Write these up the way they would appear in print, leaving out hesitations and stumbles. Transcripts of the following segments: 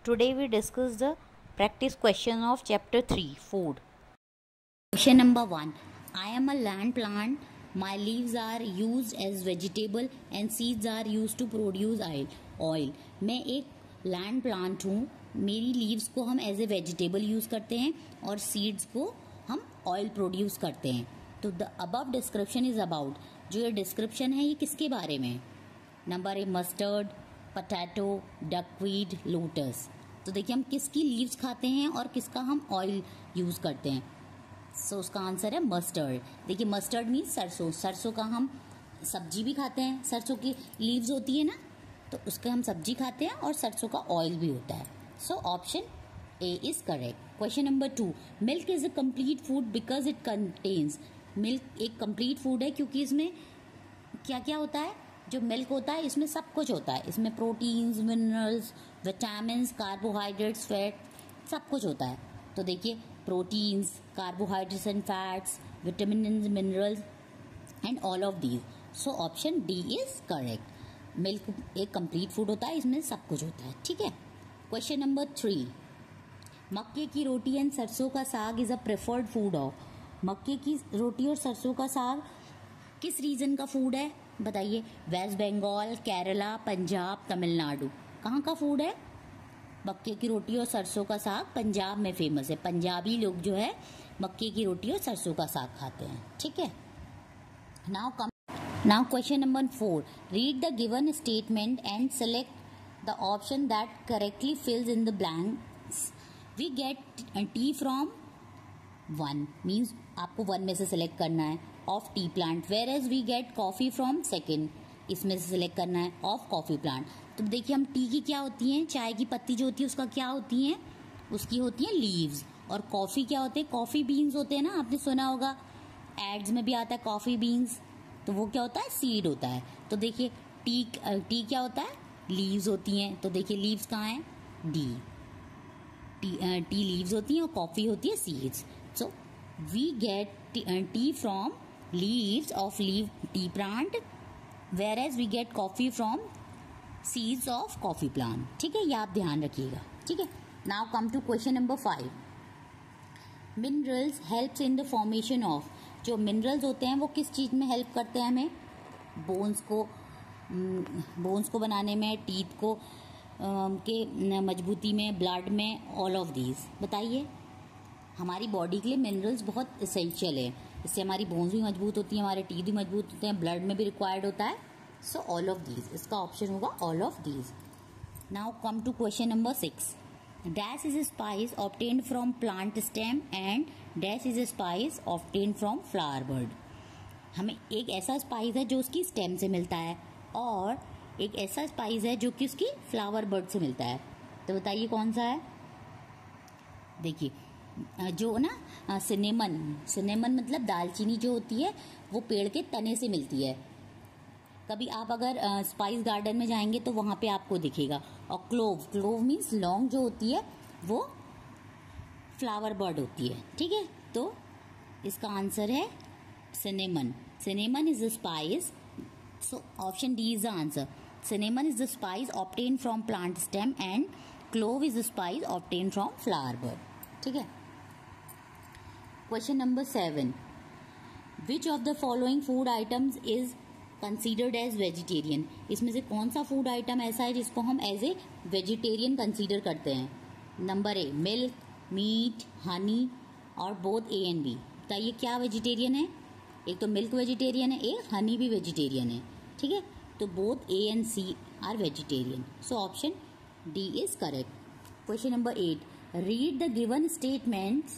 Today we discuss the practice question of chapter 3, food. Question number 1. I am a land plant. My leaves are used as vegetable and seeds are used to produce oil. मैं एक land plant हूँ. मेरी leaves को हम as a vegetable use करते हैं और seeds को हम ऑयल प्रोड्यूस करते हैं. तो the above description is about, जो ये डिस्क्रिप्शन है ये किसके बारे में? Number A, mustard, potato, duckweed, lotus. तो देखिए हम किसकी लीव्स खाते हैं और किसका हम ऑयल यूज करते हैं. सो उसका आंसर है मस्टर्ड. देखिए मस्टर्ड मीन्स सरसों. सरसों का हम सब्जी भी खाते हैं. सरसों की लीव्स होती है ना, तो उसका हम सब्जी खाते हैं और सरसों का ऑयल भी होता है. So option A is correct. Question number 2. Milk is a complete food because it contains. Milk एक कंप्लीट फूड है क्योंकि इसमें क्या क्या होता है. जो मिल्क होता है इसमें सब कुछ होता है. इसमें proteins, minerals, vitamins, carbohydrates, fat, सब कुछ होता है. तो देखिए proteins, carbohydrates and fats, vitamins, minerals and all of these. So option D is correct. Milk एक कंप्लीट फूड होता है, इसमें सब कुछ होता है. ठीक है. Question number 3. मक्के की रोटी एंड सरसों का साग is a preferred food of. मक्के की रोटी और सरसों का साग किस रीजन का फूड है बताइए? वेस्ट बंगाल, केरला, पंजाब, तमिलनाडु. कहाँ का फूड है? मक्के की रोटी और सरसों का साग पंजाब में फेमस है. पंजाबी लोग जो है मक्के की रोटी और सरसों का साग खाते हैं. ठीक है. Now question number 4. Read the given statement and select the option that correctly fills in the blanks. We get tea from 1 means आपको 1 में से सिलेक्ट करना है. Of tea plant. Whereas we get coffee from 2, इसमें से select करना है. Of coffee plant. तो देखिए हम टी की क्या होती हैं, चाय की पत्ती जो होती है उसका क्या होती है, उसकी होती है लीव्स. और कॉफी क्या होते हैं, कॉफी बीन्स होते हैं ना, आपने सुना होगा एड्स में भी आता है कॉफी बीन्स. तो वो क्या होता है, सीड होता है. तो देखिए टी क्या होता है, लीव्स होती हैं. तो देखिए लीव्स कहाँ हैं, टी लीव्स होती हैं और कॉफी होती है seeds. So we get tea from leaves of tea plant, whereas we get coffee from seeds of coffee plant. ठीक है, ये आप ध्यान रखिएगा. ठीक है. Now come to question number 5. Minerals helps in the formation of. जो मिनरल्स होते हैं वो किस चीज में हेल्प करते हैं हमें? बोन्स को बनाने में, टीथ को के मजबूती में, ब्लड में, ऑल ऑफ दीज. बताइए. हमारी बॉडी के लिए मिनरल्स बहुत इसेंशियल है. इससे हमारी बोन्स भी मजबूत होती हैं, हमारे टीथ भी मजबूत होते हैं, ब्लड में भी रिक्वायर्ड होता है. So all of these. इसका ऑप्शन होगा all of these. Now come to question number 6. Dash is a spice obtained from plant stem and dash is a spice obtained from flower bud. हमें एक ऐसा spice है जो उसकी stem से मिलता है और एक ऐसा स्पाइस है जो कि उसकी फ्लावर बर्ड से मिलता है. तो बताइए कौन सा है? देखिए जो ना सिनेमन मतलब दालचीनी जो होती है वो पेड़ के तने से मिलती है. कभी आप अगर स्पाइस गार्डन में जाएंगे तो वहां पे आपको दिखेगा. और क्लोव मीन्स लौंग जो होती है वो फ्लावर बर्ड होती है. ठीक है. तो इसका आंसर है cinnamon is the spice. So option D is the answer. Cinnamon is the spice obtained from plant stem and clove is the spice obtained from flower bud. ठीक है. Question number 7. Which of the following food items is considered as vegetarian. इसमें से कौन सा food item ऐसा है जिसको हम एज ए वेजिटेरियन कंसीडर करते हैं? Number A, milk, meat, honey और बोथ ए एंड बी. बताइए क्या वेजिटेरियन है? एक तो मिल्क वेजिटेरियन है, एक हनी भी वेजिटेरियन है. ठीक है. तो both A and C are vegetarian. So option D is correct. Question number 8. Read the given statements.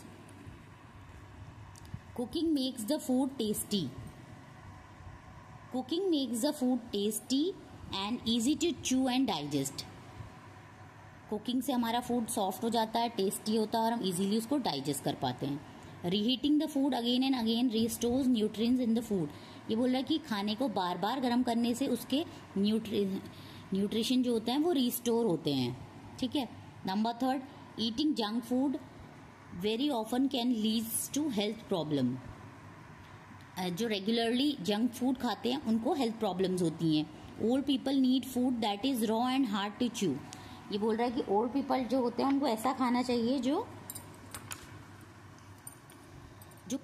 Cooking makes the food tasty. Cooking makes the food tasty and easy to chew and digest. Cooking से हमारा food soft हो जाता है, tasty होता है और हम easily उसको डाइजेस्ट कर पाते हैं. Reheating the food again and again restores nutrients in the food. ये बोल रहा है कि खाने को बार बार गर्म करने से उसके न्यूट्रिशन जो होते हैं वो रिस्टोर होते हैं. ठीक है. Number 3. Eating junk food very often can lead to health problem. जो रेगुलरली जंक फूड खाते हैं उनको हेल्थ प्रॉब्लम्स होती हैं. Old people need food that is raw and hard to chew. ये बोल रहा है कि ओल्ड पीपल जो होते हैं उनको ऐसा खाना चाहिए जो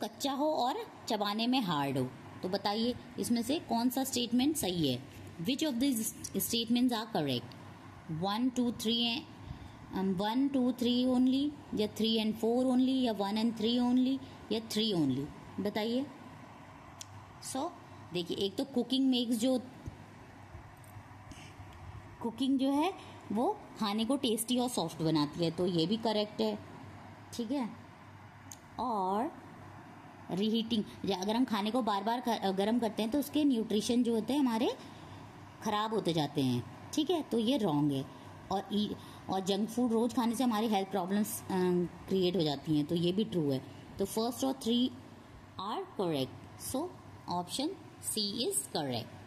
कच्चा हो और चबाने में हार्ड हो। तो बताइए इसमें से कौन सा स्टेटमेंट सही है? Which of this statements are correct? 1 2 3 1 2 3 only, या 3 and 4 ओनली, या 1 and 3 ओनली, या 3 ओनली? बताइए। सो देखिए, एक तो कुकिंग जो है वो खाने को टेस्टी और सॉफ्ट बनाती है, तो ये भी करेक्ट है, ठीक है। और रीहीटिंग, अगर हम खाने को बार बार गर्म करते हैं तो उसके न्यूट्रिशन जो होते हैं हमारे खराब होते जाते हैं, ठीक है, तो ये रॉन्ग है। और जंक फूड रोज खाने से हमारी हेल्थ प्रॉब्लम्स क्रिएट हो जाती हैं, तो ये भी ट्रू है। तो फर्स्ट और 3 are correct, so option C is correct.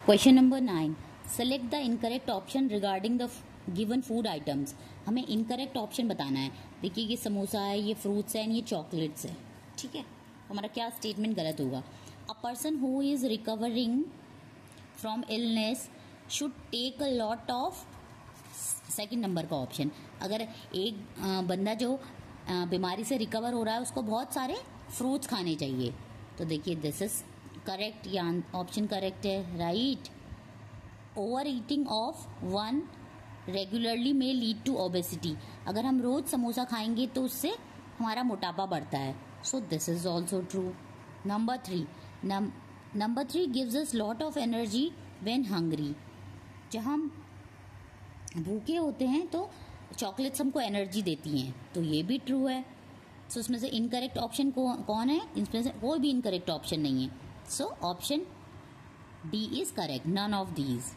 Question number 9, select the incorrect option regarding the given food items. हमें इनकरेक्ट ऑप्शन बताना है। देखिए, ये समोसा है, ये फ्रूट्स हैं, ये चॉकलेट्स है, ठीक है। हमारा क्या स्टेटमेंट गलत होगा? A person who is recovering from illness should take a lot of, second number का ऑप्शन। अगर एक बंदा जो बीमारी से रिकवर हो रहा है उसको बहुत सारे फ्रूट्स खाने चाहिए, तो देखिए दिस इज करेक्ट, या ऑप्शन करेक्ट है, right. Over eating of 1 regularly में लीड टू ओबेसिटी। अगर हम रोज समोसा खाएंगे तो उससे हमारा मोटापा बढ़ता है, सो this is also true. Number 3 gives us lot of energy when hungry. जब हम भूखे होते हैं तो चॉकलेट्स हमको एनर्जी देती हैं, तो ये भी ट्रू है। सो उसमें से इनकरेक्ट ऑप्शन कौन है? इसमें से कोई भी इनकरेक्ट ऑप्शन नहीं है, so option D is correct, none of these,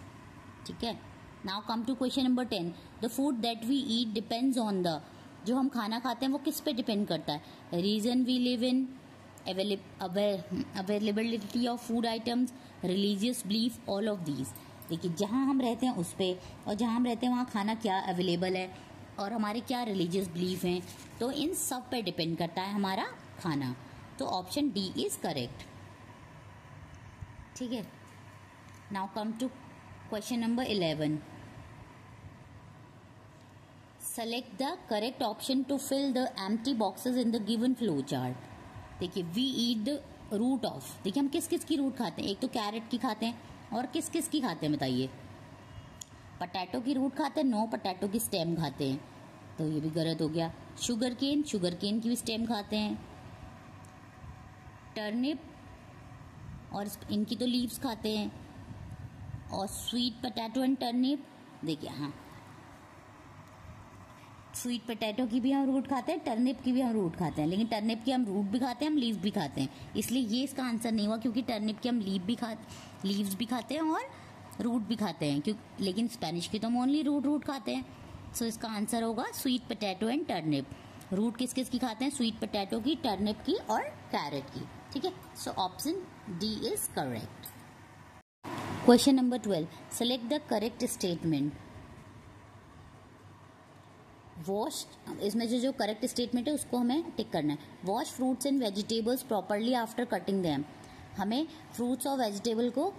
ठीक है। Now come to question number 10, the food that we eat depends on the, जो हम खाना खाते हैं वो किस पे डिपेंड करता है? Reason we live in, availability of food items, religious belief, all of these. देखिए, जहाँ हम रहते हैं उस पर, और जहाँ हम रहते हैं वहाँ खाना क्या अवेलेबल है और हमारे क्या रिलीजियस बिलीफ हैं, तो इन सब पे डिपेंड करता है हमारा खाना, तो ऑप्शन डी इज करेक्ट, ठीक है। Now come to question number 11, select the correct option to fill the empty boxes in the given flow chart. देखिए, we eat the root of, देखिए हम किस किस की रूट खाते हैं? एक तो कैरेट की खाते हैं, और किस किस की खाते हैं बताइए? पटैटो की रूट खाते हैं, नो पटैटो की स्टेम खाते हैं, तो ये भी गलत हो गया। शुगर केन की भी स्टेम खाते हैं। टर्निप, और इनकी तो लीव्स खाते हैं। और स्वीट पोटैटो एंड टर्निप, देखिए हाँ, स्वीट पोटैटो की भी हम रूट खाते हैं, टर्निप की भी हम रूट खाते हैं, लेकिन टर्निप की हम रूट भी खाते हैं, हम लीव भी खाते हैं, इसलिए ये इसका आंसर नहीं हुआ, क्योंकि टर्निप की हम लीव्स भी खाते हैं और रूट भी खाते हैं, लेकिन स्पेनिश की तो हम ओनली रूट खाते हैं। सो इसका आंसर होगा sweet potato and turnip. Root किस किस की खाते हैं? स्वीट पोटैटो की, टर्निप की और कैरेट की, ठीक है। So option D is correct. Question number 12, select the correct statement. Wash, इसमें जो करेक्ट स्टेटमेंट है उसको हमें टिक करना है। Wash fruits and vegetables properly after cutting them. हमें फ्रूट्स और वेजिटेबल को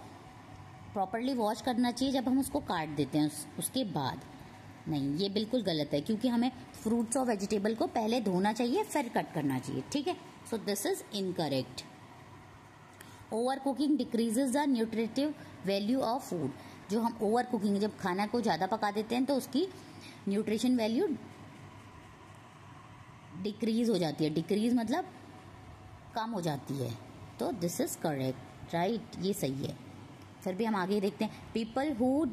प्रॉपरली वॉश करना चाहिए जब हम उसको काट देते हैं, उसके बाद नहीं, ये बिल्कुल गलत है, क्योंकि हमें फ्रूट्स और वेजिटेबल को पहले धोना चाहिए फिर कट करना चाहिए, ठीक है। सो this is incorrect. Over cooking decreases the nutritive value of food. जो हम ओवर कुकिंग, जब खाना को ज़्यादा पका देते हैं तो उसकी न्यूट्रिशन वैल्यू डिक्रीज हो जाती है। डिक्रीज मतलब कम हो जाती है, तो दिस इज करेक्ट, राइट, ये सही है। फिर भी हम आगे देखते हैं। People who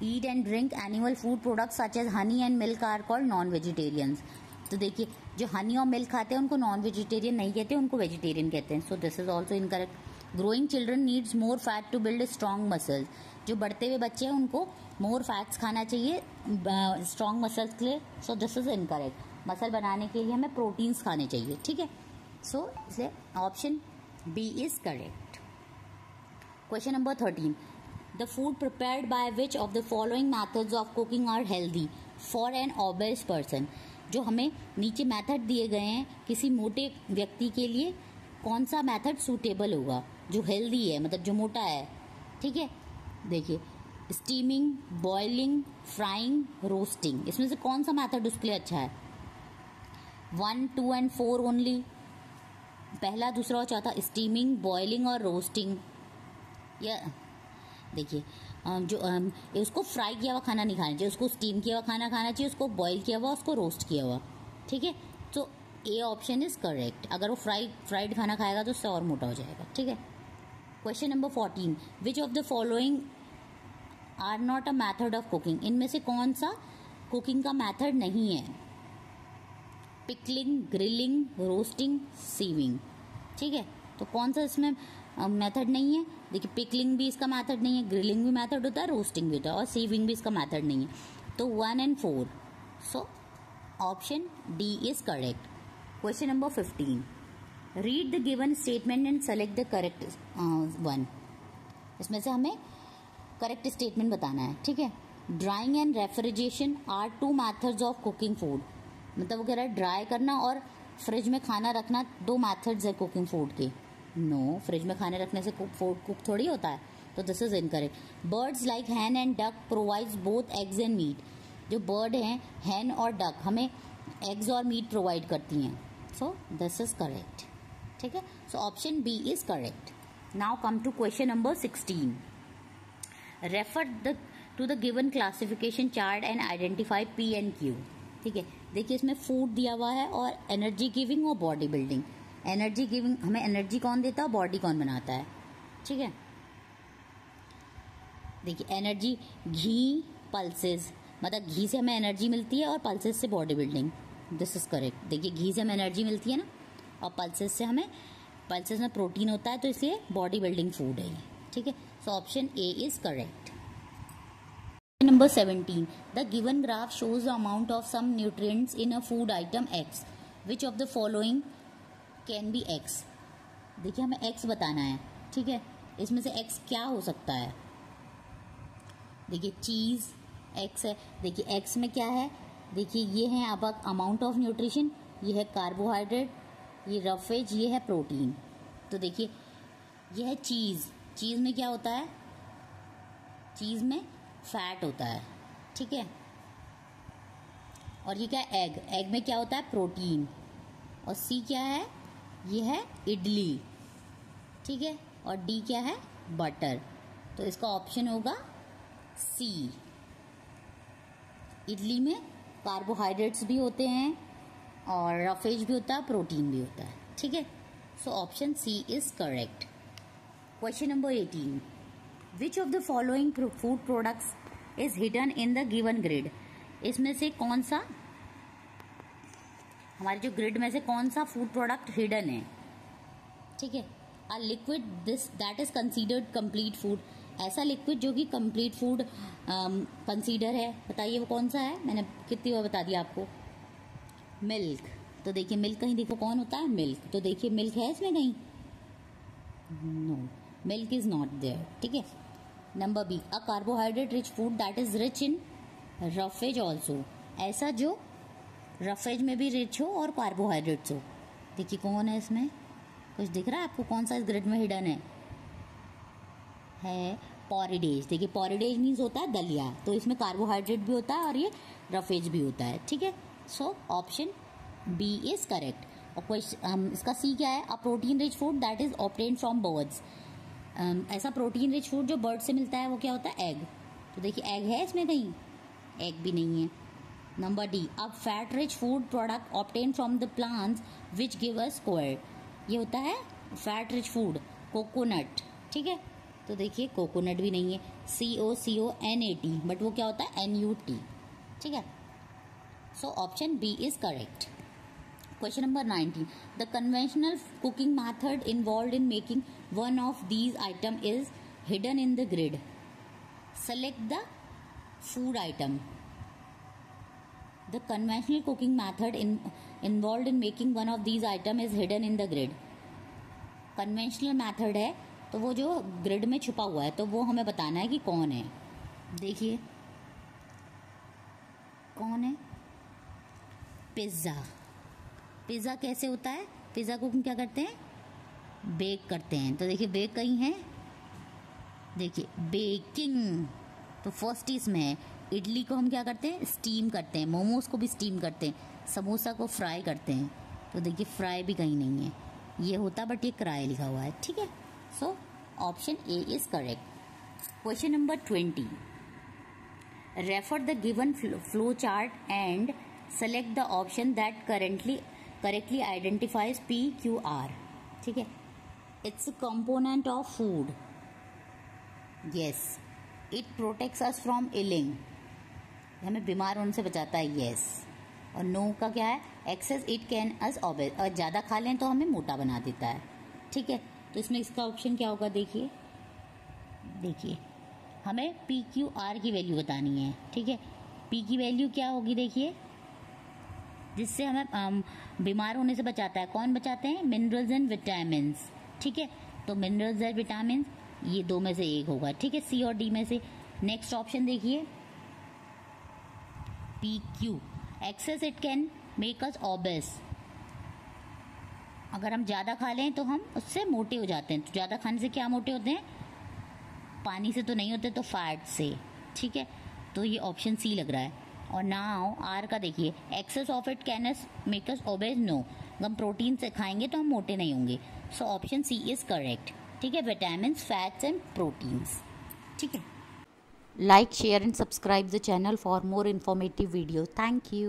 eat and drink animal food products such as honey and milk are called non vegetarians. तो देखिए, जो हनी और मिल्क खाते हैं उनको नॉन वेजिटेरियन नहीं कहते, उनको वेजिटेरियन कहते हैं। So this is also incorrect. Growing children needs more fat to build strong muscles. जो बढ़ते हुए बच्चे हैं उनको मोर फैट्स खाना चाहिए स्ट्रॉन्ग मसल्स के लिए। सो दिस इज इनकरेक्ट। मसल बनाने के लिए हमें प्रोटीन्स खाने चाहिए, ठीक है। सो इसलिए option B is correct. Question number 13, the food prepared by which of the following methods of cooking are healthy for an obese person. जो हमें नीचे मेथड दिए गए हैं, किसी मोटे व्यक्ति के लिए कौन सा मेथड सूटेबल होगा, जो हेल्दी है, मतलब जो मोटा है, ठीक है। देखिए, स्टीमिंग, बॉइलिंग, फ्राइंग, रोस्टिंग, इसमें से कौन सा मेथड उसके लिए अच्छा है? 1, 2 एंड 4 ओनली, पहला, दूसरा और चौथा, स्टीमिंग, बॉइलिंग और रोस्टिंग। या देखिए जो उसको फ्राई किया हुआ खाना नहीं खाना चाहिए, उसको स्टीम किया हुआ खाना खाना चाहिए, उसको बॉईल किया हुआ, उसको रोस्ट किया हुआ। ठीक है, तो ए ऑप्शन इज करेक्ट। अगर वो फ्राइड खाना खाएगा तो उससे और मोटा हो जाएगा। ठीक है, question number 14, which of the following are not a method of cooking, इनमें से कौन सा कुकिंग का मैथड नहीं है? Pickling, grilling, roasting, sieving. ठीक है, तो कौन सा इसमें मेथड नहीं है? देखिए पिकलिंग भी इसका मेथड नहीं है, ग्रिलिंग भी मेथड होता है, रोस्टिंग भी होता है, और सीविंग भी इसका मेथड नहीं है। तो 1 and 4, so option D is correct. Question number 15, read the given statement and select the correct one. इसमें से हमें करेक्ट स्टेटमेंट बताना है। ठीक है, drying and refrigeration are 2 methods of cooking food, मतलब वो कह रहा है ड्राई करना और फ्रिज में खाना रखना 2 मैथड्स है कुकिंग फूड के। नो, फ्रिज में खाने रखने से कुक थोड़ी होता है, तो this is incorrect. Birds like hen and duck provides both eggs and meat, जो बर्ड हैं हैन और डक हमें एग्स और मीट प्रोवाइड करती हैं, सो दिस इज करेक्ट। ठीक है, so option B is correct. Now come to question number 16, refer to the given classification chart and identify P and Q. ठीक है, देखिए इसमें फूड दिया हुआ है और एनर्जी गिविंग और बॉडी बिल्डिंग। एनर्जी गिविंग, हमें एनर्जी कौन देता है, बॉडी कौन बनाता है? ठीक है, देखिए एनर्जी, घी, पल्सेस, मतलब घी से हमें एनर्जी मिलती है और पल्सेस से body building. This is correct. देखिए घी से हमें एनर्जी मिलती है ना, और पल्सेस में प्रोटीन होता है, तो इसलिए बॉडी बिल्डिंग फूड है ये। ठीक है, so option A is correct. Number 17, the given graph shows the amount of some nutrients in a food item X. Which of the following can be X? देखिए हमें X बताना है। ठीक है, इसमें से X क्या हो सकता है? देखिए चीज़ X है। देखिए X में क्या है? देखिए ये है अब अमाउंट ऑफ न्यूट्रिशन, ये है कार्बोहाइड्रेट, ये रफेज, ये है प्रोटीन। तो देखिए ये है चीज़। चीज़ में क्या होता है? चीज़ में फैट होता है। ठीक है, और ये क्या है? एग। एग में क्या होता है? प्रोटीन। और सी क्या है? ये है इडली। ठीक है, और डी क्या है? बटर। तो इसका ऑप्शन होगा सी। इडली में कार्बोहाइड्रेट्स भी होते हैं और रफेज भी होता है, प्रोटीन भी होता है। ठीक है, so option C is correct. Question number 18, which of the following food products is hidden in the given grid? इसमें से कौन सा, हमारे जो ग्रिड में से कौन सा फूड प्रोडक्ट हिडन है? ठीक है, a liquid this that is considered complete food, ऐसा लिक्विड जो कि कंप्लीट फूड कंसीडर है, बताइए वो कौन सा है? मैंने कितनी बार बता दिया आपको, मिल्क। तो देखिए मिल्क कहीं देखो कौन होता है? मिल्क। तो देखिए मिल्क है इसमें कहीं? No, milk is not there. ठीक है, number B, a carbohydrate rich food that is rich in roughage also, ऐसा जो रफेज में भी रिच हो और कार्बोहाइड्रेट्स हो। देखिए कौन है इसमें? कुछ दिख रहा है आपको? कौन सा इस ग्रिड में हिडन है पोरिडेज। देखिए पोरिडेज मीन्स होता है दलिया, तो इसमें कार्बोहाइड्रेट भी होता है और ये रफेज भी होता है। ठीक है, so option B is correct. और इसका सी क्या है? A protein rich food that is obtained from birds, ऐसा प्रोटीन रिच फूड जो बर्ड से मिलता है वो क्या होता है? एग। तो देखिए एग है इसमें कहीं? एग भी नहीं है। Number D, a fat rich food product obtained from the plants which give us curd, ये होता है फैट रिच फूड, कोकोनट। ठीक है, तो देखिए कोकोनट भी नहीं है, COCONAT, बट वो क्या होता है? NUT। ठीक है, so option B is correct. Question number 19. The conventional cooking method involved in making one of these items is hidden in the grid. Select the food item. The conventional cooking method involved in making one of these items is hidden in the grid. Conventional method है तो वो जो grid में छुपा हुआ है, तो वो हमें बताना है कि कौन है। देखिए कौन है? पिज्ज़ा। पिज़्ज़ा कैसे होता है? पिज़्ज़ा को हम क्या करते हैं? बेक करते हैं। तो देखिए बेक कहीं है? देखिए बेकिंग, तो फर्स्ट इसमें है, इडली को हम क्या करते हैं, स्टीम करते हैं, मोमोज को भी स्टीम करते हैं, समोसा को फ्राई करते हैं। तो देखिए फ्राई भी कहीं नहीं है, ये होता बट ये क्राई लिखा हुआ है, ठीक है। So option A is correct. Question number 20, refer the given flow chart and select the option that correctly identifies PQR, ठीक है। It's a component of food, yes. It protects us from ailing, हमें बीमार होने से बचाता है, yes. और no का क्या है, excess it can us obese, और ज़्यादा खा लें तो हमें मोटा बना देता है, ठीक है। तो इसमें इसका ऑप्शन क्या होगा, देखिए हमें PQR की वैल्यू बतानी है, ठीक है। P की वैल्यू क्या होगी, देखिए, जिससे हमें बीमार होने से बचाता है। कौन बचाते हैं, मिनरल्स एंड विटामिन, ठीक है। तो मिनरल्स एंड विटामिन ये दो में से एक होगा, ठीक है, C और D में से। नेक्स्ट ऑप्शन देखिए, PQ, excess it can make us obese, अगर हम ज़्यादा खा लें तो हम उससे मोटे हो जाते हैं। तो ज़्यादा खाने से क्या मोटे होते हैं, पानी से तो नहीं होते, तो फैट से, ठीक है। तो ये ऑप्शन C लग रहा है। और नाउ R का देखिए, excess of it can make us obese, no, हम प्रोटीन से खाएंगे तो हम मोटे नहीं होंगे। So option C is correct, ठीक है, विटामिन, फैट्स एंड प्रोटीन्स, ठीक है। Like, share and subscribe the channel for more informative videos. Thank you.